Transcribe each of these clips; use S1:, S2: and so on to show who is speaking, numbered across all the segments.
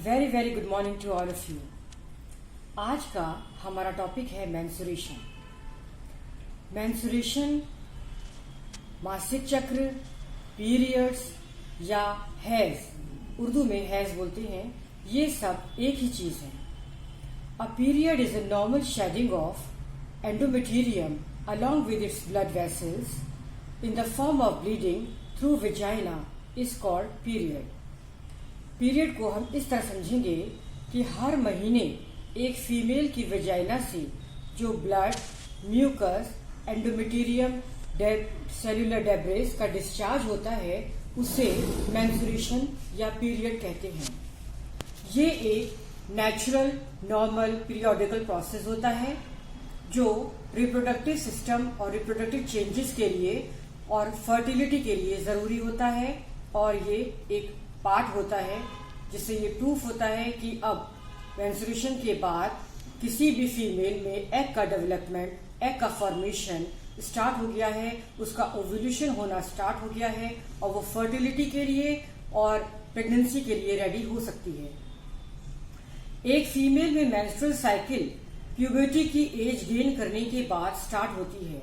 S1: Very very good morning to all of you. आज का हमारा टॉपिक है मेंस्ट्रुएशन। मेंस्ट्रुएशन मासिक चक्र, पीरियड्स या हैज, उर्दू में हैज बोलते हैं, ये सब एक ही चीज है। A period is a normal shedding of endometrium along with its blood vessels in the form of bleeding through vagina is called period. Period को हम इस तरह समझेंगे कि हर महीने एक फीमेल की वेजाइना से जो ब्लड, म्यूकस, एंडोमेटेरियम, सेल्यूलर डेब्रिस का डिस्चार्ज होता है उसे मेंस्ट्रुएशन या पीरियड कहते हैं। ये एक नेचुरल, नॉर्मल, पीरियोडिकल प्रोसेस होता है जो रिप्रोडक्टिव सिस्टम और रिप्रोडक्टिव चेंजेस के लिए और फर्टिलिटी के लिए जरूरी होता है, और ये एक पार्ट होता है जिससे ये प्रूफ होता है कि अब मेंस्ट्रुएशन के बाद किसी भी फीमेल में एग का डेवलपमेंट, एग का फॉर्मेशन स्टार्ट हो गया है, उसका ओव्यूलेशन होना स्टार्ट हो गया है और वो फर्टिलिटी के लिए और प्रेगनेंसी के लिए रेडी हो सकती है। एक फीमेल में मेंस्ट्रुअल साइकिल प्यूबर्टी की एज गेन करने के बाद स्टार्ट होती है।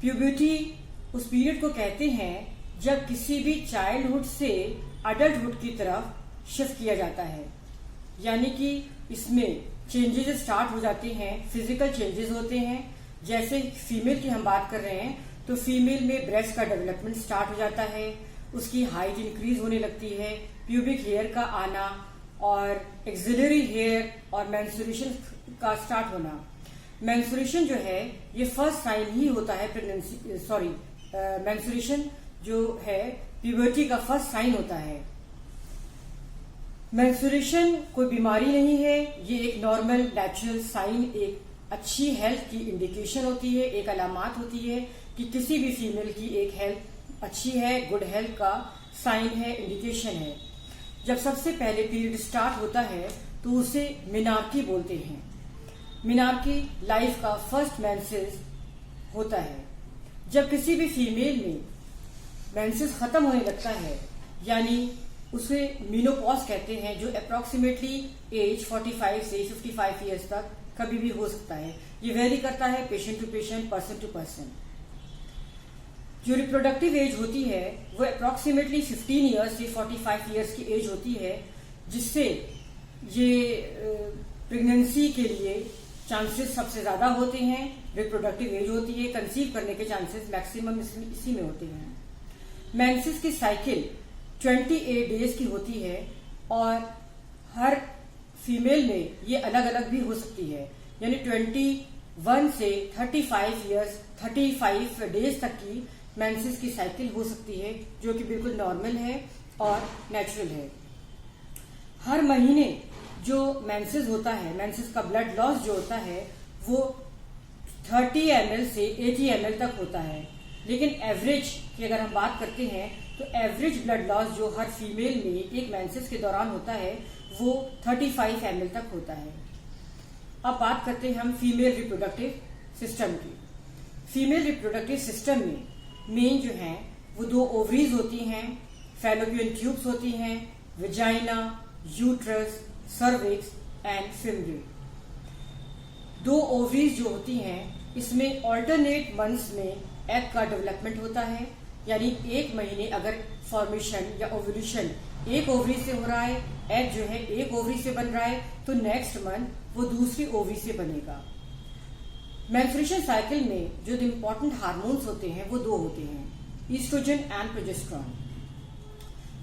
S1: प्यूबर्टी उस पीरियड को कहते हैं जब किसी भी चाइल्डहुड से अडल्टहुड की तरफ शिफ्ट किया जाता है, यानी कि इसमें चेंजेस स्टार्ट हो जाते हैं, फिजिकल चेंजेस होते हैं। जैसे फीमेल की हम बात कर रहे हैं तो फीमेल में ब्रेस्ट का डेवलपमेंट स्टार्ट हो जाता है, उसकी हाइट इंक्रीज होने लगती है, प्यूबिक हेयर का आना और एक्सिलरी हेयर और मेंस्ट्रुएशन का स्टार्ट होना। मेंस्ट्रुएशन जो है ये फर्स्ट साइन ही होता है प्रेगनेंसी, मेंस्ट्रुएशन जो है प्यूबर्टी का फर्स्ट साइन होता है। मेंस्ट्रुएशन कोई बीमारी नहीं है, ये एक नॉर्मल नेचुरल साइन, एक अच्छी हेल्थ की इंडिकेशन होती है, एक अलामत होती है कि किसी भी फीमेल की एक हेल्थ अच्छी है, गुड हेल्थ का साइन है, इंडिकेशन है। जब सबसे पहले पीरियड स्टार्ट होता है तो उसे मिनार्की बोलते हैं। मिनार्की लाइफ का फर्स्ट मेंसेस होता है। जब किसी भी फीमेल में मेंसेस खत्म होने लगता है, यानी उसे मीनोपॉज कहते हैं, जो अप्रोक्सीमेटली एज 45 से 55 ईयर्स तक कभी भी हो सकता है। ये वेरी करता है patient to patient, person to person. जो रिप्रोडक्टिव एज होती है वो अप्रोक्सीमेटली 15 ईयर्स से 45 ईयर्स की एज होती है, जिससे ये प्रेगनेंसी के लिए चांसेस सबसे ज्यादा होते हैं। रिप्रोडक्टिव एज होती है, कंसीव करने के चांसेस मैक्सिमम इसी में होते हैं। मेंसेस की साइकिल 28 डेज की होती है और हर फीमेल में ये अलग अलग भी हो सकती है, यानी 21 से 35 डेज तक की मेंसेस की साइकिल हो सकती है, जो कि बिल्कुल नॉर्मल है और नेचुरल है। हर महीने जो मेंसेस होता है, मेंसेस का ब्लड लॉस जो होता है वो 30 ml से 80 ml तक होता है, लेकिन एवरेज की अगर हम बात करते हैं तो एवरेज ब्लड लॉस जो हर फीमेल में एक मेंसेस के दौरान होता है वो 35 ml तक होता है। अब बात करते हैं हम फीमेल रिप्रोडक्टिव सिस्टम की। फीमेल रिप्रोडक्टिव सिस्टम में मेन जो है वो 2 ओवरीज होती हैं, फैलोपियन ट्यूब्स होती हैं, vagina, uterus, cervix and fimbria. 2 ovaries जो होती हैं इसमें ऑल्टरनेट मंथ्स में एग का डेवलपमेंट होता है, यानी एक महीने अगर फॉर्मेशन या ओव्यूलेशन एक ओवरी से हो रहा है, एग जो है एक ओवरी से बन रहा है, तो नेक्स्ट मंथ वो दूसरी ओवरी से बनेगा। मेंस्ट्रुएशन साइकिल में जो इम्पोर्टेंट हार्मोन्स होते हैं वो 2 होते हैं, ईस्ट्रोजन एंड प्रोजेस्टेरोन।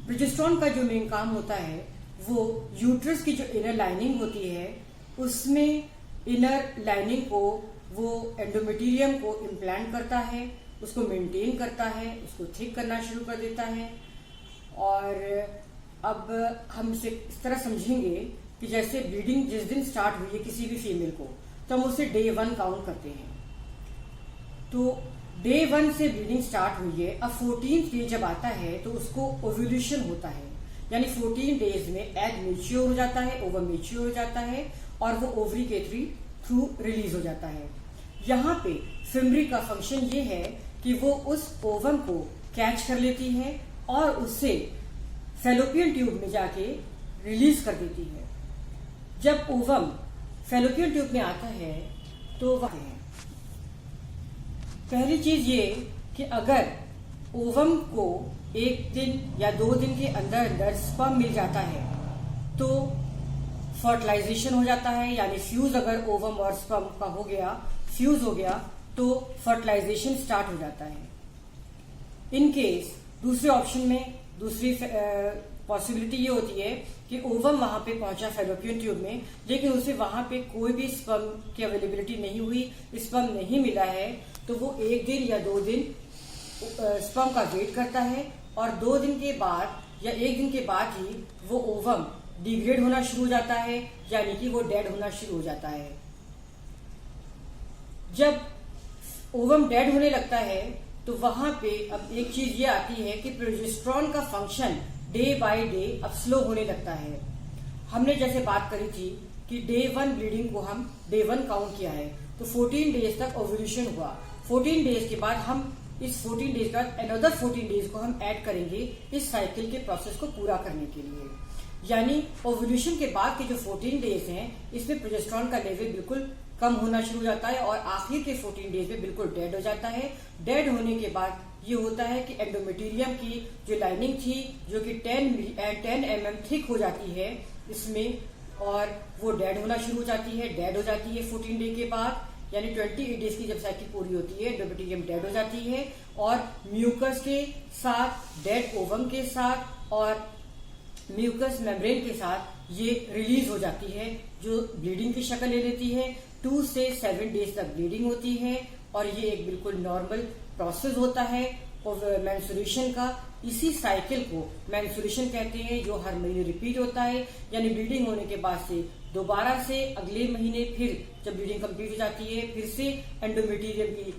S1: प्रोजेस्टेरोन का जो मेन काम होता है वो यूट्रस की जो इनर लाइनिंग होती है उसमें इनर लाइनिंग को वो एंडोमेटेरियम को इम्प्लांट करता है, उसको मेंटेन करता है, उसको थिक करना शुरू कर देता है। और अब हम इसे इस तरह समझेंगे कि जैसे ब्लीडिंग जिस दिन स्टार्ट हुई है किसी भी फीमेल को, तो हम उसे डे 1 काउंट करते हैं। तो डे 1 से ब्लीडिंग स्टार्ट हुई है, अब 14th डे जब आता है तो उसको ओव्यूलेशन होता है, यानी 14 डेज में एग मेच्योर हो जाता है, ओवम मेच्योर हो जाता है और वो ओवरी के थ्रू रिलीज हो जाता है। यहाँ पे फिमरी का फंक्शन ये है कि वो उस ओवम को कैच कर लेती है और उससे फैलोपियन ट्यूब में जाके रिलीज कर देती है। जब ओवम फैलोपियन ट्यूब में आता है तो वह है पहली चीज ये कि अगर ओवम को 1 दिन या 2 दिन के अंदर अंदर स्पर्म मिल जाता है तो फर्टिलाइजेशन हो जाता है, यानी फ्यूज अगर ओवम और स्पर्म का हो गया, फ्यूज हो गया तो फर्टिलाइजेशन स्टार्ट हो जाता है। इन केस दूसरे ऑप्शन में दूसरी पॉसिबिलिटी ये होती है कि ओवम वहां पे पहुंचा फैलोपियन ट्यूब में, लेकिन उसे वहां पे कोई भी स्पर्म की अवेलेबिलिटी नहीं हुई, स्पर्म नहीं मिला है, तो वो 1 दिन या 2 दिन स्पर्म का वेट करता है और 2 दिन के बाद या 1 दिन के बाद ही वो ओवम डिग्रेड होना शुरू हो जाता है, यानी कि वो डेड होना शुरू हो जाता है। जब ओवम डेड होने लगता है तो वहां पे अब एक चीज ये आती है कि प्रोजेस्टेरॉन का फंक्शन डे बाय डे अब स्लो होने लगता है। हमने जैसे बात करी थी कि डे 1 ब्लीडिंग को हम डे 1 काउंट किया है, तो 14 डेज तक ओव्यूलेशन हुआ। 14 डेज के बाद हम इस 14 डेज के बाद अनदर 14 डेज को हम ऐड करेंगे इस साइकिल के प्रोसेस को पूरा करने के लिए। यानी ओव्यूलेशन के बाद के जो 14 डेज हैं इसमें प्रोजेस्टेरॉन का लेवल बिल्कुल कम होना शुरू हो जाता है और आखिर के 14 डेज में बिल्कुल डेड हो जाता है। डेड होने के बाद ये होता है कि एंडोमेटेरियम की जो लाइनिंग थी जो कि 10 mm थिक हो जाती है इसमें, और वो डेड होना शुरू हो जाती है, डेड हो जाती है 14 डे के बाद, यानी 28 डेज की जब साइकिल पूरी होती है एंडोमेटेरियम डेड हो जाती है और म्यूकस के साथ, डेड ओवम के साथ और म्यूकस मेम्ब्रेन के साथ ये रिलीज हो जाती है, जो ब्लीडिंग की शक्ल ले लेती है। 2 से 7 डेज तक ब्लीडिंग होती है और ये एक बिल्कुल नॉर्मल प्रोसेस होता है और मेंस्ट्रुएशन का। इसी साइकिल को मेंस्ट्रुएशन कहते हैं, जो हर महीने रिपीट होता है, यानी ब्लीडिंग होने के बाद से दोबारा से अगले महीने फिर जब ब्लीडिंग कंप्लीट हो जाती है फिर से एंडोमेटेरियम की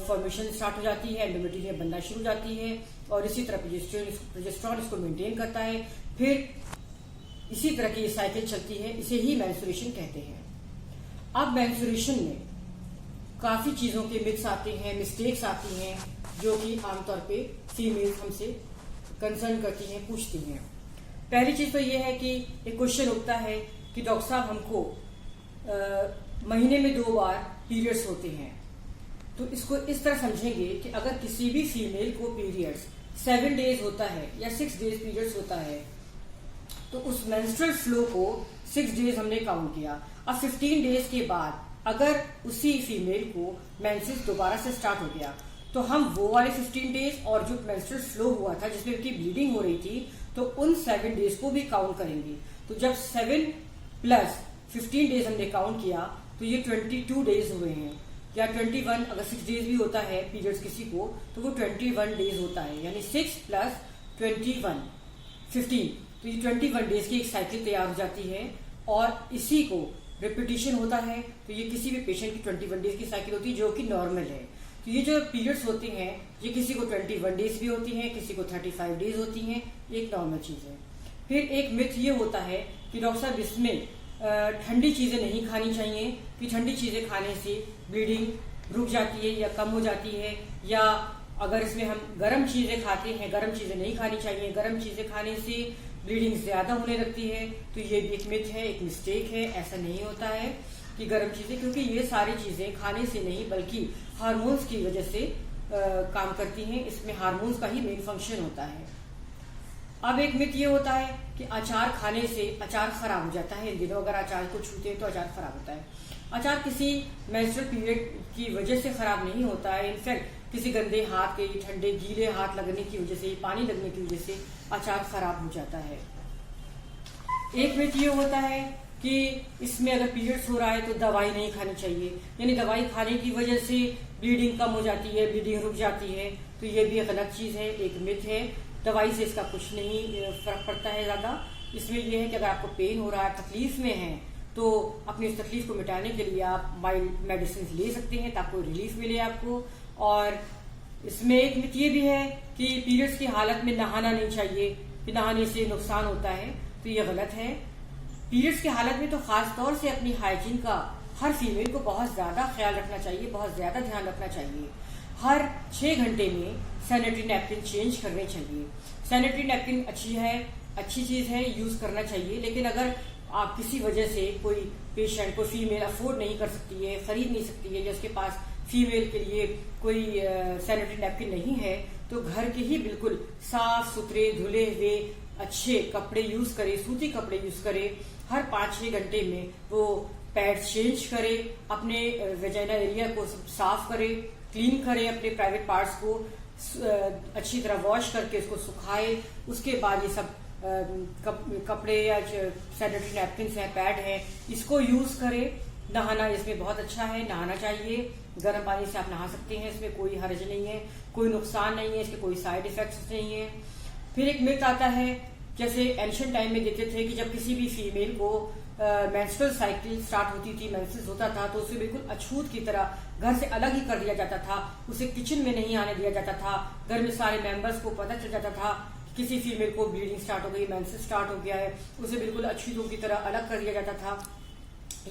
S1: फॉर्मेशन स्टार्ट हो जाती है, एंडोमेटेरियम बनना शुरू हो जाती है और इसी तरह प्रोजेस्टेरॉन इसको मेंटेन करता है। फिर इसी तरह की साइकिल चलती है, इसे ही मेंस्ट्रुएशन कहते हैं। अब मेंस्ट्रुएशन में काफी चीजों के मिथ्स आते हैं, मिस्टेक्स आती हैं, जो कि आमतौर पे फीमेल्स हमसे कंसर्न करती हैं, पूछती हैं। पहली चीज तो ये है कि एक क्वेश्चन उठता है कि डॉक्टर साहब हमको महीने में 2 बार पीरियड्स होते हैं, तो इसको इस तरह समझेंगे कि अगर किसी भी फीमेल को पीरियड्स 7 डेज होता है या 6 डेज पीरियड्स होता है तो उस मेंस्ट्रुअल फ्लो को 6 डेज हमने काउंट किया। अब 15 डेज के बाद अगर उसी फीमेल को मेंसेस दोबारा से स्टार्ट हो गया तो हम वो वाले 15 डेज और जो मेंस्ट्रुअल फ्लो हुआ था जिसमें उनकी ब्लीडिंग हो रही थी तो उन 7 डेज को भी काउंट करेंगे। तो जब 7 प्लस 15 डेज हमने काउंट किया तो ये 22 डेज हुए हैं, या 21, अगर 6 डेज भी होता है पीरियड्स किसी को तो वो 21 डेज होता है, यानी 6 प्लस 21 15, तो ये 21 डेज की एक साइकिल तैयार हो जाती है और इसी को रिपीटिशन होता है। तो ये किसी भी पेशेंट की 21 डेज की साइकिल होती है जो कि नॉर्मल है। तो ये जो पीरियड्स होती हैं ये किसी को 21 डेज भी होती हैं, किसी को 35 डेज होती हैं, एक नॉर्मल चीज है। फिर एक मिथ ये होता है कि डॉक्टर साहब इसमें ठंडी चीजें नहीं खानी चाहिए, कि ठंडी चीजें खाने से ब्लीडिंग रुक जाती है या कम हो जाती है, या अगर इसमें हम गर्म चीजें खाते हैं, गर्म चीजें नहीं खानी चाहिए, गर्म चीजें खाने से ब्लीडिंग ज्यादा होने लगती है। तो ये भी एक मिथ है, एक मिस्टेक है। ऐसा नहीं होता है कि गर्म चीजें, क्योंकि ये सारी चीजें खाने से नहीं बल्कि हार्मोन्स की वजह से काम करती हैं, इसमें हार्मोन्स का ही मेन फंक्शन होता है। अब एक मिथ ये होता है कि अचार खाने से अचार खराब हो जाता है। इन दिनों अगर अचार को छूते हैं तो अचार खराब होता है। अचार किसी मेंस्ट्रुअल पीरियड की वजह से खराब नहीं होता है, इनफैक्ट किसी गंदे हाथ के, ठंडे गीले हाथ लगने की वजह से, पानी लगने की वजह से अचार खराब हो जाता है। एक मिथ ये होता है कि इसमें अगर पीरियड्स हो रहा है तो दवाई नहीं खानी चाहिए, यानी दवाई खाने की वजह से ब्लीडिंग कम हो जाती है, ब्लीडिंग रुक जाती है। तो ये भी एक गलत चीज है, एक मिथ है। दवाई से इसका कुछ नहीं फर्क पड़ता है ज्यादा। इसमें यह है कि अगर आपको पेन हो रहा है, तकलीफ में है, तो अपनी उस तकलीफ को मिटाने के लिए आप माइल्ड मेडिसिन ले सकते हैं ताकि रिलीफ मिले आपको। और इसमें एक मिथ ये भी है कि पीरियड्स की हालत में नहाना नहीं चाहिए, कि नहाने से नुकसान होता है, तो ये गलत है। पीरियड्स की हालत में तो खास तौर से अपनी हाइजीन का हर फीमेल को बहुत ज्यादा ख्याल रखना चाहिए, बहुत ज्यादा ध्यान रखना चाहिए। हर 6 घंटे में सैनिटरी नैपकिन चेंज करने चाहिए। सैनिटरी नैपकिन अच्छी है अच्छी चीज है, यूज करना चाहिए। लेकिन अगर आप किसी वजह से कोई पेशेंट को फीमेल अफोर्ड नहीं कर सकती है, खरीद नहीं सकती है, या उसके पास फीमेल के लिए कोई सैनिटरी नैपकिन नहीं है, तो घर के ही बिल्कुल साफ सुथरे धुले हुए अच्छे कपड़े यूज करे, सूती कपड़े यूज करे। हर 5-6 घंटे में वो पैड चेंज करे, अपने वेजाइना एरिया को साफ करे, क्लीन करे, अपने प्राइवेट पार्ट्स को अच्छी तरह वॉश करके उसको सुखाए। उसके बाद ये सब कपड़े या सैनिटरी नैपकिन है, पैड है, इसको यूज करे। नहाना इसमें बहुत अच्छा है, नहाना चाहिए। गर्म पानी से आप नहा सकते हैं, इसमें कोई हर्ज नहीं है, कोई नुकसान नहीं है, इसके कोई साइड इफेक्ट्स नहीं है। फिर एक मिथ आता है, जैसे एंशिएंट टाइम में देते थे कि जब किसी भी फीमेल को मेंस्ट्रुअल साइकिल स्टार्ट होती थी, मेंसेस होता था, तो उसे बिल्कुल अछूत की तरह घर से अलग ही कर दिया जाता था। उसे किचन में नहीं आने दिया जाता था। घर में सारे मेंबर्स को पता चल जाता था कि किसी फीमेल को ब्लीडिंग स्टार्ट हो गई, मेंसेस स्टार्ट हो गया है, उसे बिल्कुल अछूतों की तरह अलग कर दिया जाता था।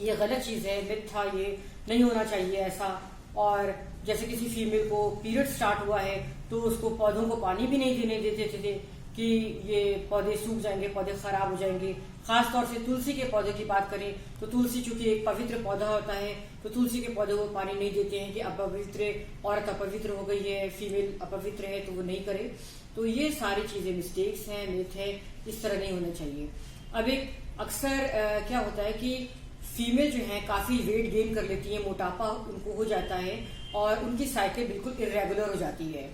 S1: ये गलत चीज है, मिथ था, ये नहीं होना चाहिए ऐसा। और जैसे किसी फीमेल को पीरियड स्टार्ट हुआ है तो उसको पौधों को पानी भी नहीं देने देते थे कि ये पौधे सूख जाएंगे, पौधे खराब हो जाएंगे। खास तौर से तुलसी के पौधे की बात करें तो तुलसी चूंकि एक पवित्र पौधा होता है, तो तुलसी के पौधे को पानी नहीं देते हैं कि अपवित्र औरत अपवित्र हो गई है, फीमेल अपवित्र है, तो वो नहीं करे। तो ये सारी चीजें मिस्टेक्स हैं, मिथ है, इस तरह नहीं होना चाहिए। अब एक अक्सर क्या होता है कि फीमेल जो है काफी वेट गेन कर लेती है, मोटापा उनको हो जाता है और उनकी साइकिल बिल्कुल इरेगुलर हो जाती है।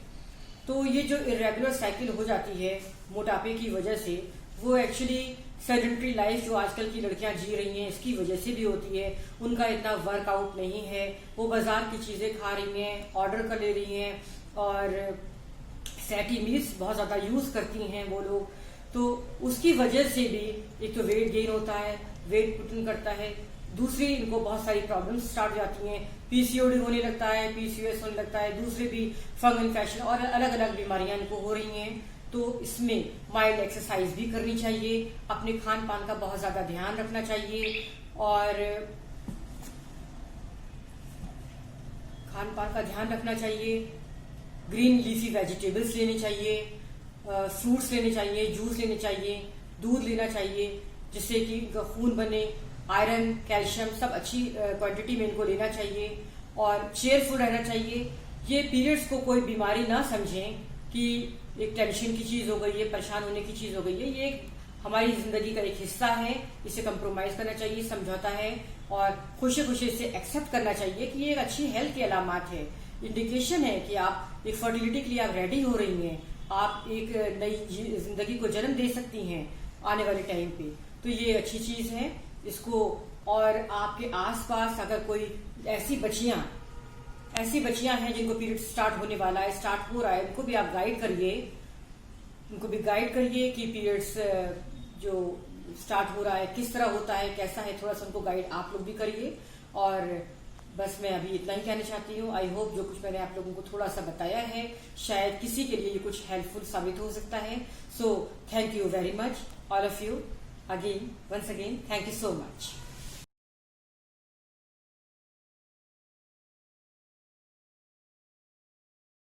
S1: तो ये जो इरेगुलर साइकिल हो जाती है मोटापे की वजह से, वो एक्चुअली सेडेंटरी लाइफ जो आजकल की लड़कियां जी रही हैं इसकी वजह से भी होती है। उनका इतना वर्कआउट नहीं है, वो बाजार की चीजें खा रही हैं, ऑर्डर कर ले रही हैं और फैटी मीट्स बहुत ज्यादा यूज करती हैं वो लोग। तो उसकी वजह से भी एक तो वेट गेन होता है, वेट पुट करता है, दूसरी इनको बहुत सारी प्रॉब्लम्स स्टार्ट हो जाती हैं, पीसीओडी होने लगता है, पीसीओएस होने लगता है, दूसरे भी फंगल इन्फेक्शन और अलग अलग बीमारियां इनको हो रही हैं। तो इसमें माइल्ड एक्सरसाइज भी करनी चाहिए, अपने खान पान का बहुत ज्यादा ध्यान रखना चाहिए और खान पान का ध्यान रखना चाहिए। ग्रीन लीफी वेजिटेबल्स लेने चाहिए, फ्रूट्स लेने चाहिए, जूस लेने चाहिए, दूध लेना चाहिए, जिससे कि इनका खून बने, आयरन कैल्शियम सब अच्छी क्वांटिटी में इनको लेना चाहिए और चेयरफुल रहना चाहिए। ये पीरियड्स को कोई बीमारी ना समझें कि एक टेंशन की चीज हो गई है, परेशान होने की चीज हो गई है। ये हमारी जिंदगी का एक हिस्सा है, इसे कंप्रोमाइज करना चाहिए, समझौता है और खुशी खुशी से एक्सेप्ट करना चाहिए कि ये एक अच्छी हेल्थ की अलामत है, इंडिकेशन है कि आप एक फर्टिलिटी के लिए आप रेडी हो रही हैं, आप एक नई जिंदगी को जन्म दे सकती हैं आने वाले टाइम पे। तो ये अच्छी चीज है इसको। और आपके आसपास अगर कोई ऐसी बच्चियां हैं जिनको पीरियड स्टार्ट होने वाला है, स्टार्ट हो रहा है, उनको भी आप गाइड करिए, कि पीरियड्स जो स्टार्ट हो रहा है किस तरह होता है, कैसा है, थोड़ा सा उनको गाइड आप लोग भी करिए। और बस मैं अभी इतना ही कहना चाहती हूँ। आई होप जो कुछ मैंने आप लोगों को थोड़ा सा बताया है शायद किसी के लिए कुछ हेल्पफुल साबित हो सकता है। So thank you very much all of you again, once again, thank you so much.